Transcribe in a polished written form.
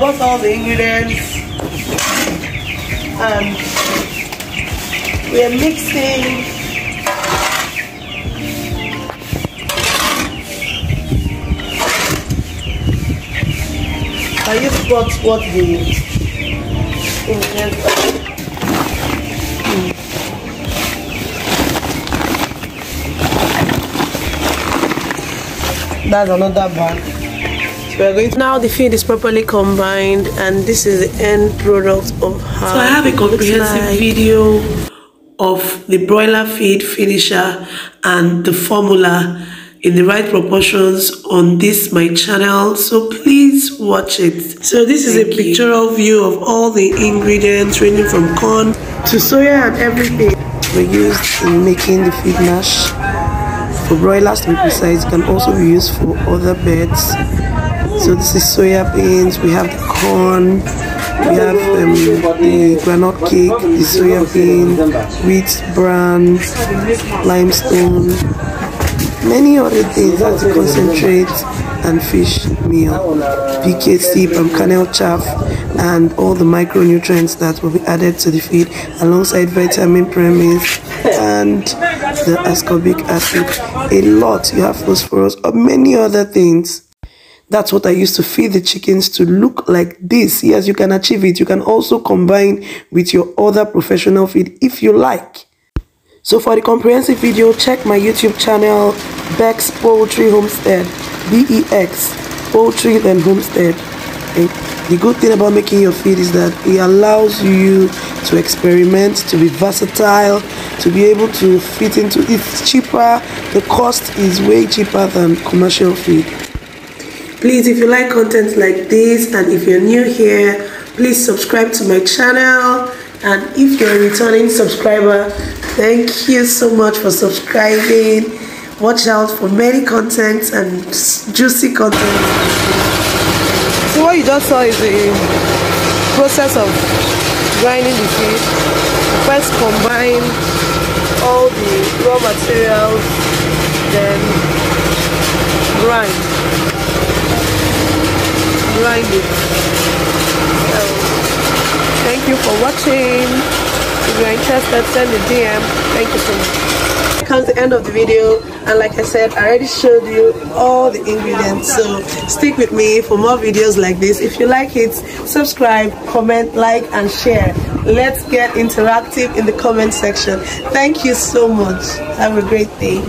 bought all the ingredients and we are mixing. I just got what the ingredients are. That's another bag. So we're going to now the feed is properly combined, and this is the end product of how. So I have a comprehensive video of the broiler feed finisher and the formula in the right proportions on this my channel, so please watch it. So this is a pictorial view of all the ingredients ranging from corn to soya and everything we used in making the feed mash. For broilers to be precise, it can also be used for other birds. So this is soya beans, we have the corn, we have the groundnut cake, the soya bean, wheat bran, limestone, many other things like the concentrate and fish meal, PKC, kernel, chaff, and all the micronutrients that will be added to the feed alongside vitamin premix and the ascorbic acid. A lot. You have phosphorus or many other things. That's what I used to feed the chickens to look like this. Yes, you can achieve it. You can also combine with your other professional feed if you like. So for the comprehensive video, check my YouTube channel, Bex Poultry Homestead, BEX, Poultry then Homestead. And the good thing about making your feed is that it allows you to experiment, to be versatile, to be able to fit into it. It's cheaper, the cost is way cheaper than commercial feed. Please, if you like content like this and if you're new here, please subscribe to my channel. And if you're a returning subscriber, thank you so much for subscribing. Watch out for many contents and juicy content. So what you just saw is the process of grinding the feed. First combine all the raw materials, then grind it. So, thank you for watching. If you're interested, send a DM. Thank you so much. Comes the end of the video, and like I said, I already showed you all the ingredients, so stick with me for more videos like this. If you like it, subscribe, comment, like and share. Let's get interactive in the comment section. Thank you so much. Have a great day.